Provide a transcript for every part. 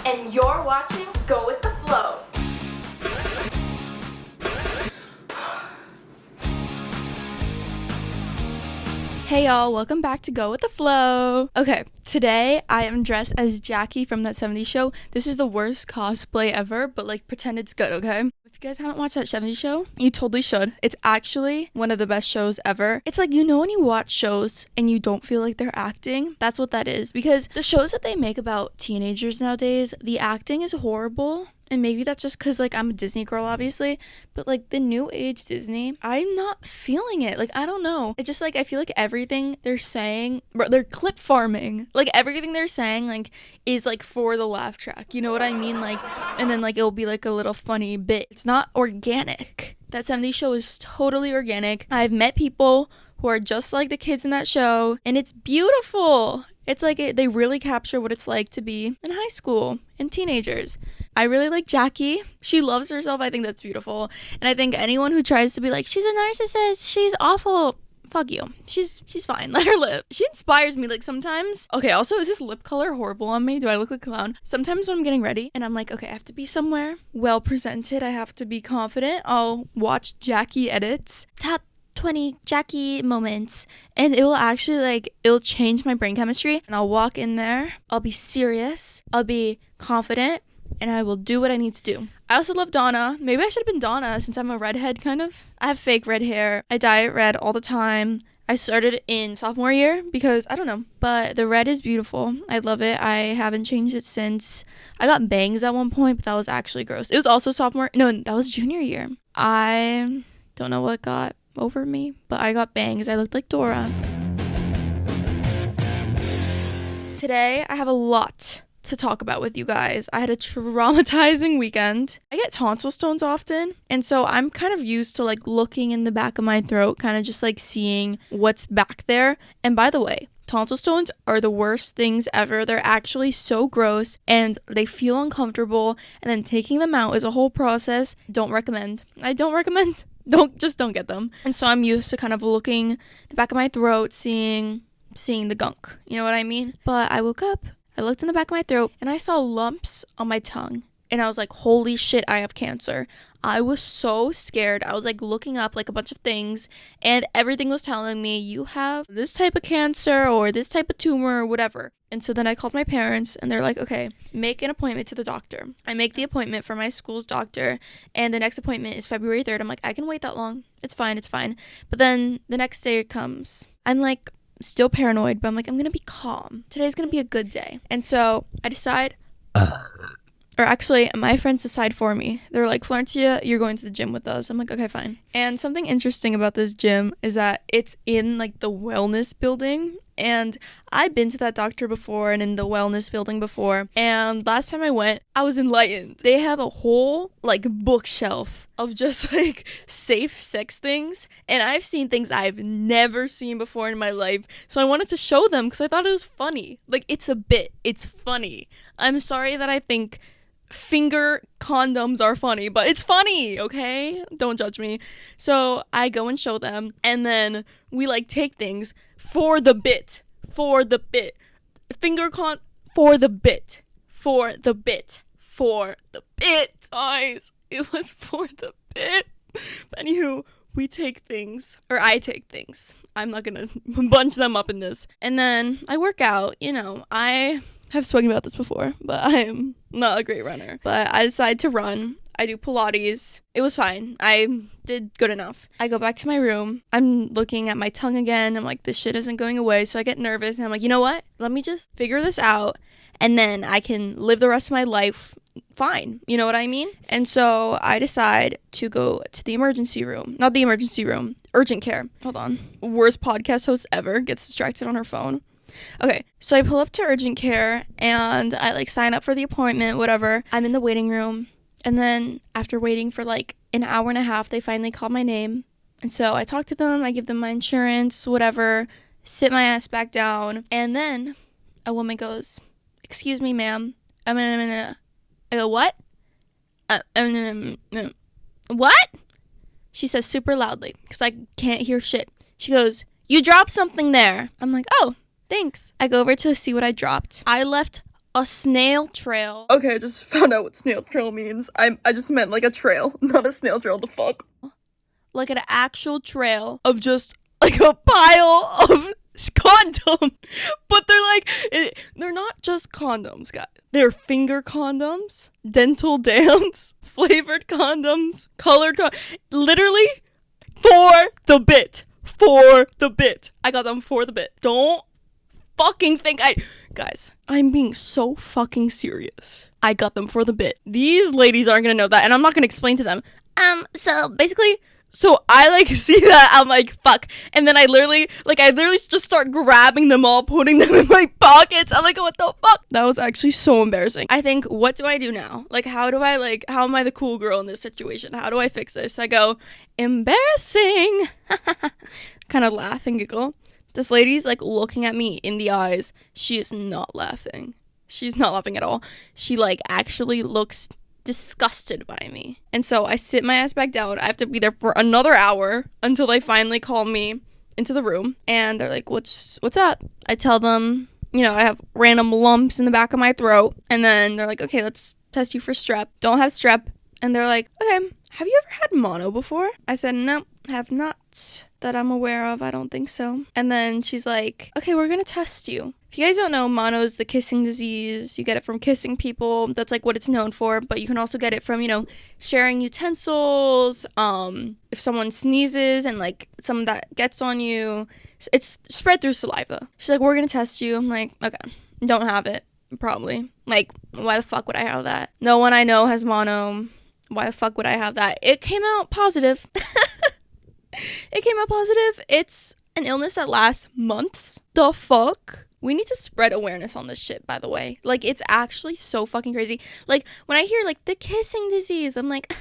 and you're watching Go With The Flow. Hey y'all, welcome back to Go With The Flow. Okay, today I am dressed as Jackie from That 70s Show. This is the worst cosplay ever, but like pretend it's good, okay? If you guys haven't watched That 70s Show, you totally should. It's actually one of the best shows ever. It's like, you know when you watch shows and you don't feel like they're acting? That's what that is. Because the shows that they make about teenagers nowadays, the acting is horrible. And maybe that's just because, like, I'm a Disney girl, obviously. But, like, the new age Disney, I'm not feeling it. Like, I don't know. It's just, like, I feel like everything they're saying, they're clip farming. Like, everything they're saying, like, is, like, for the laugh track. You know what I mean? Like, and then, like, it'll be, like, a little funny bit. It's not organic. That 70s Show is totally organic. I've met people who are just like the kids in that show. And it's beautiful. It's like they really capture what it's like to be in high school and teenagers. I really like Jackie. She loves herself. I think that's beautiful. And I think anyone who tries to be like, she's a narcissist, she's awful, fuck you. She's fine. Let her live. She inspires me, like, sometimes. Okay, also, is this lip color horrible on me? Do I look like a clown? Sometimes when I'm getting ready and I'm like, okay, I have to be somewhere well presented. I have to be confident. I'll watch Jackie edits. Top 20 Jackie moments, and it will actually, like, it'll change my brain chemistry, and I'll walk in there, I'll be serious, I'll be confident, and I will do what I need to do. I also love Donna. Maybe I should have been Donna since I'm a redhead, kind of. I have fake red hair. I dye it red all the time. I started in sophomore year because, I don't know, but the red is beautiful. I love it. I haven't changed it since. I got bangs at one point, but that was actually gross. It was also that was junior year. I don't know what got over me, but I got bangs. I looked like Dora. Today I have a lot to talk about with you guys. I had a traumatizing weekend. I get tonsil stones often, and so I'm kind of used to, like, looking in the back of my throat, kind of just like seeing what's back there. And by the way, tonsil stones are the worst things ever. They're actually so gross and they feel uncomfortable, and then taking them out is a whole process. Don't recommend. I don't recommend. Don't get them. And so I'm used to kind of looking the back of my throat, seeing the gunk. You know what I mean? But I woke up, I looked in the back of my throat, and I saw lumps on my tongue. And I was like, holy shit, I have cancer. I was so scared. I was like looking up like a bunch of things, and everything was telling me, you have this type of cancer or this type of tumor or whatever. And so then I called my parents, and they're like, okay, make an appointment to the doctor. I make the appointment for my school's doctor, and the next appointment is February 3rd. I'm like, I can wait that long. It's fine. But then the next day it comes. I'm like still paranoid, but I'm like, I'm going to be calm. Today's going to be a good day. And so I decide, or actually, my friends decide for me. They're like, Florentia, you're going to the gym with us. I'm like, okay, fine. And something interesting about this gym is that it's in, like, the wellness building. And I've been to that doctor before and in the wellness building before. And last time I went, I was enlightened. They have a whole, like, bookshelf of just, like, safe sex things. And I've seen things I've never seen before in my life. So I wanted to show them because I thought it was funny. Like, it's a bit. It's funny. I'm sorry that I think finger condoms are funny, but it's funny, okay? Don't judge me. So I go and show them, and then we, like, take things for the bit, for the bit, guys, it was for the bit. But anywho, we take things, or I take things. I'm not gonna bunch them up in this. And then I work out, you know, I have spoken about this before, but I am not a great runner. But I decide to run. I do Pilates. It was fine. I did good enough. I go back to my room. I'm looking at my tongue again. I'm like, this shit isn't going away. So I get nervous, and I'm like, you know what? Let me just figure this out, and then I can live the rest of my life fine. You know what I mean? And so I decide to go to the emergency room. Not the emergency room. Urgent care. Hold on. Worst podcast host ever. Gets distracted on her phone. Okay, so I pull up to urgent care, and I, like, sign up for the appointment, whatever. I'm in the waiting room, and then after waiting for, like, an hour and a half, they finally call my name. And so I talk to them, I give them my insurance, whatever, sit my ass back down, and then a woman goes, excuse me, ma'am. I go, what? What? She says super loudly, because I can't hear shit. She goes, you dropped something there. I'm like, oh, thanks. I go over to see what I dropped. I left a snail trail. Okay, I just found out what snail trail means. I just meant like a trail, not a snail trail. The fuck? Like an actual trail of just like a pile of condom. But they're not just condoms, guys. They're finger condoms, dental dams, flavored condoms, colored literally for the bit. For the bit. I got them for the bit. Don't fucking think guys, I'm being so fucking serious. I got them for the bit. These ladies aren't gonna know that, and I'm not gonna explain to them. So basically, so I like see that, I'm like, fuck. And then I literally just start grabbing them all, putting them in my pockets. I'm like, what the fuck? That was actually so embarrassing. I think, what do I do now? Like, how am I the cool girl in this situation? How do I fix this? I go, embarrassing. Kind of laugh and giggle. This lady's like looking at me in the eyes. She is not laughing. She's not laughing at all. She like actually looks disgusted by me. And so I sit my ass back down. I have to be there for another hour until they finally call me into the room. And they're like, what's up? I tell them, I have random lumps in the back of my throat. And then they're like, okay, let's test you for strep. Don't have strep. And they're like, okay, have you ever had mono before? I said, no, have not. That I'm aware of. I don't think so. And then she's like, okay, we're gonna test you. If you guys don't know, mono is the kissing disease. You get it from kissing people. That's like what it's known for. But you can also get it from, sharing utensils. If someone sneezes and like some of that gets on you, it's spread through saliva. She's like, we're gonna test you. I'm like, okay, don't have it. Probably. Like, why the fuck would I have that? No one I know has mono. Why the fuck would I have that? It came out positive. It came out positive. It's an illness that lasts months. The fuck? We need to spread awareness on this shit, by the way. Like, it's actually so fucking crazy. Like, when I hear, like, the kissing disease, I'm like,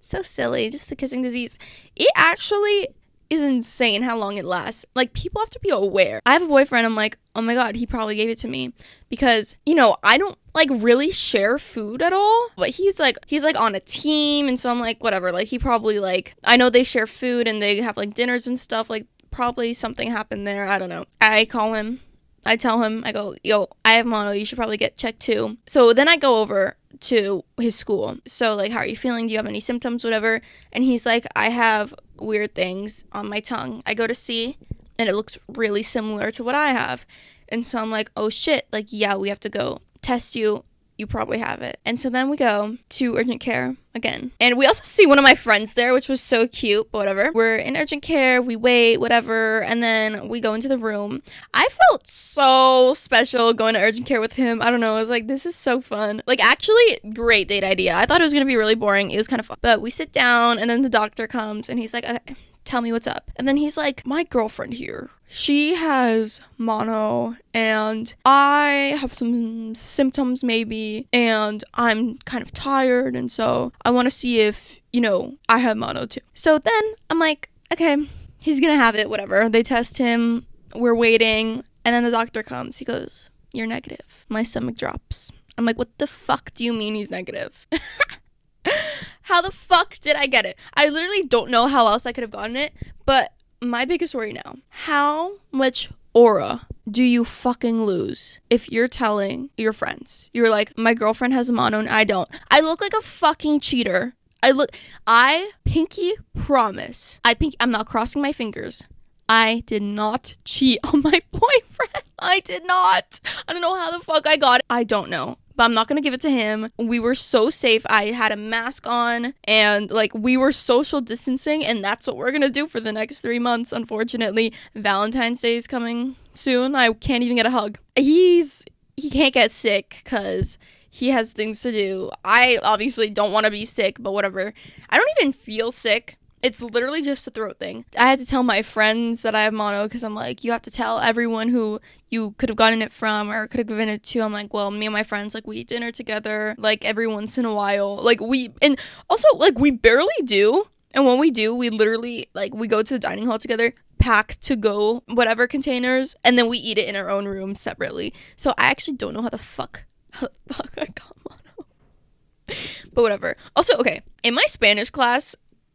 so silly. Just the kissing disease. It actually is insane how long it lasts. Like, people have to be aware. I have a boyfriend. I'm like, oh my God, he probably gave it to me. Because, I don't, like, really share food at all. But he's like on a team. And so I'm like, whatever. Like, he probably, like, I know they share food and they have, like, dinners and stuff. Like, probably something happened there. I don't know. I call him. I tell him, I go, yo, I have mono. You should probably get checked too. So then I go over to his school. So, like, how are you feeling? Do you have any symptoms, whatever? And he's like, I have weird things on my tongue. I go to see, and it looks really similar to what I have. And so I'm like, oh shit, like, yeah, we have to go test you. You probably have it. And so then we go to urgent care again. And we also see one of my friends there, which was so cute, but whatever. We're in urgent care, we wait, whatever, and then we go into the room. I felt so special going to urgent care with him. I don't know, I was like, this is so fun. Like, actually, great date idea. I thought it was gonna be really boring. It was kind of fun. But we sit down, and then the doctor comes, and he's like, okay, tell me what's up. And then he's like, my girlfriend here, she has mono and I have some symptoms maybe, and I'm kind of tired, and so I want to see if, I have mono too. So then I'm like, okay, he's gonna have it, whatever. They test him, we're waiting, and then the doctor comes. He goes, you're negative. My stomach drops. I'm like, what the fuck do you mean he's negative? How the fuck did I get it? I literally don't know how else I could have gotten it, but my biggest worry now, how much aura do you fucking lose if you're telling your friends? You're like, my girlfriend has a mono and I don't. I look like a fucking cheater. I pinky promise. I'm not crossing my fingers. I did not cheat on my boyfriend. I did not. I don't know how the fuck I got it. I don't know. But I'm not going to give it to him. We were so safe. I had a mask on and like we were social distancing, and that's what we're going to do for the next 3 months. Unfortunately, Valentine's Day is coming soon. I can't even get a hug. He can't get sick because he has things to do. I obviously don't want to be sick, but whatever. I don't even feel sick. It's literally just a throat thing. I had to tell my friends that I have mono because I'm like, you have to tell everyone who you could have gotten it from or could have given it to. I'm like, well, me and my friends, like, we eat dinner together, like, every once in a while. Like, we barely do. And when we do, we literally, like, we go to the dining hall together, pack to go whatever containers, and then we eat it in our own room separately. So I actually don't know how the fuck I got mono. But whatever. Also, okay, in my Spanish class,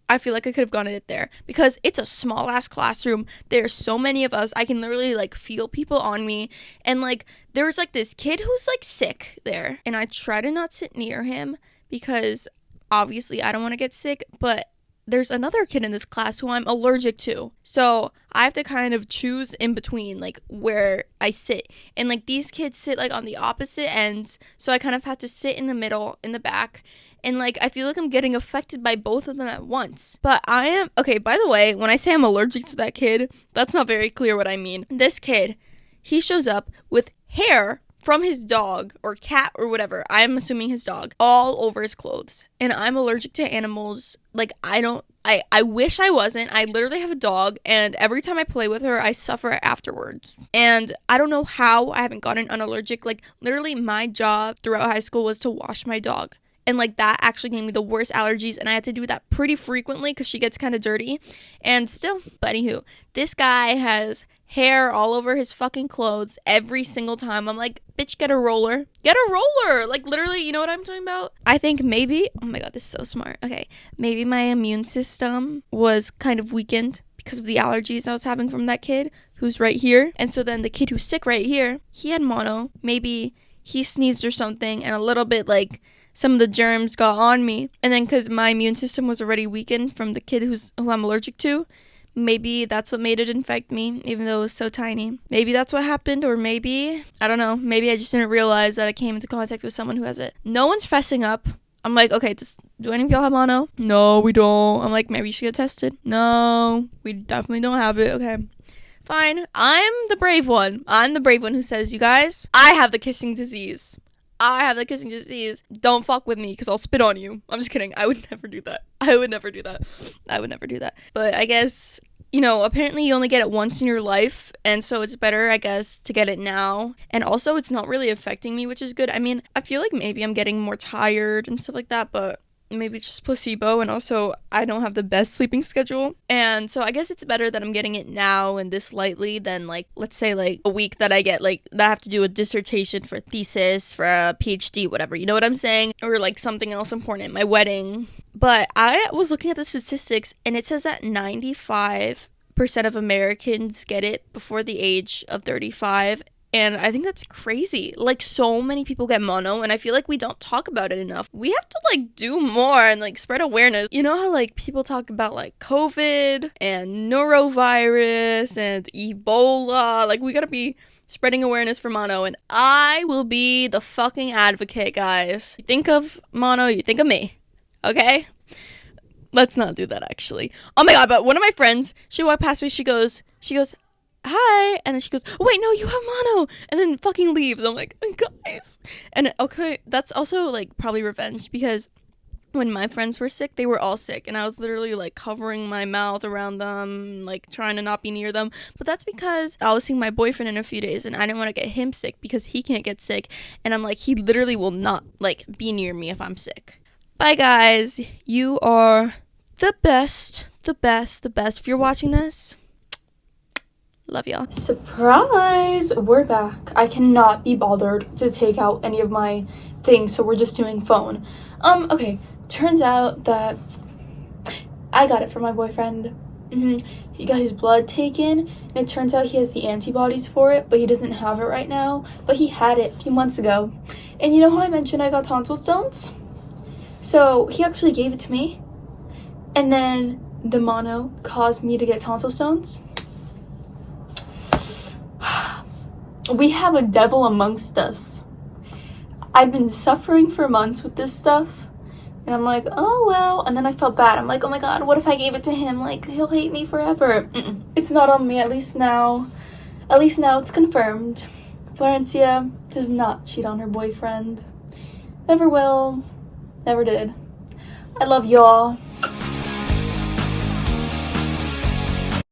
I feel like I could have gotten it there because it's a small ass classroom. There's so many of us. I can literally like feel people on me. And like there was like this kid who's like sick there. And I try to not sit near him because obviously I don't want to get sick. But there's another kid in this class who I'm allergic to. So I have to kind of choose in between like where I sit. And like these kids sit like on the opposite ends. So I kind of have to sit in the middle, in the back. And, like, I feel like I'm getting affected by both of them at once. But I am... Okay, by the way, when I say I'm allergic to that kid, that's not very clear what I mean. This kid, he shows up with hair from his dog or cat or whatever. I'm assuming his dog. All over his clothes. And I'm allergic to animals. Like, I wish I wasn't. I literally have a dog, and every time I play with her, I suffer afterwards. And I don't know how I haven't gotten unallergic. Like, literally, my job throughout high school was to wash my dog. And, like, that actually gave me the worst allergies. And I had to do that pretty frequently because she gets kind of dirty. And still, but anywho, this guy has hair all over his fucking clothes every single time. I'm like, bitch, get a roller. Get a roller. Like, literally, you know what I'm talking about? I think maybe, oh my God, this is so smart. Okay, maybe my immune system was kind of weakened because of the allergies I was having from that kid who's right here. And so then the kid who's sick right here, he had mono. Maybe he sneezed or something and a little bit, like, some of the germs got on me. And then because my immune system was already weakened from the kid who I'm allergic to, maybe that's what made it infect me, even though it was so tiny. Maybe that's what happened, or maybe, I don't know, maybe I just didn't realize that I came into contact with someone who has it. No one's fessing up. I'm like, okay, do any of y'all have mono? No, we don't. I'm like, maybe you should get tested. No, we definitely don't have it. Okay. Fine. I'm the brave one. I'm the brave one who says, you guys, I have the kissing disease. I have the kissing disease. Don't fuck with me because I'll spit on you. I'm just kidding. I would never do that. I would never do that. But I guess, you know, apparently you only get it once in your life. And so it's better, I guess, to get it now. And also it's not really affecting me, which is good. I mean, I feel like maybe I'm getting more tired and stuff like that, but maybe it's just placebo. And also I don't have the best sleeping schedule, and so I guess it's better that I'm getting it now and this lightly than, like, let's say like a week that I get like that I have to do a dissertation for a thesis for a PhD, whatever, you know what I'm saying, or like something else important, my wedding. But I was looking at the statistics and it says that 95% of Americans get it before the age of 35. And I think that's crazy. Like, so many people get mono, and I feel like we don't talk about it enough. We have to, like, do more and, like, spread awareness. You know how, like, people talk about, like, COVID and norovirus and Ebola? Like, we gotta be spreading awareness for mono, and I will be the fucking advocate, guys. You think of mono, you think of me, okay? Let's not do that, actually. Oh my God, but one of my friends, she walked past me, she goes, hi, and then she goes, oh, wait, no, you have mono, and then fucking leaves. I'm like, guys. And okay, that's also like probably revenge, because when my friends were sick, they were all sick, and I was literally like covering my mouth around them, like trying to not be near them. But that's because I was seeing my boyfriend in a few days, and I didn't want to get him sick because he can't get sick, and I'm like, he literally will not like be near me if I'm sick. Bye, guys. You are the best. If you're watching this, love y'all. Surprise! We're back. I cannot be bothered to take out any of my things, so we're just doing phone. Okay. Turns out that I got it from my boyfriend. He got his blood taken, and it turns out he has the antibodies for it, but he doesn't have it right now. But he had it a few months ago. And you know how I mentioned I got tonsil stones? So he actually gave it to me, and then the mono caused me to get tonsil stones. We have a devil amongst us. I've been suffering for months with this stuff, and I'm like, oh well. And then I felt bad. I'm like, oh my God, what if I gave it to him? Like, he'll hate me forever. It's not on me. At least now it's confirmed. Florencia does not cheat on her boyfriend. Never will. Never did. I love y'all.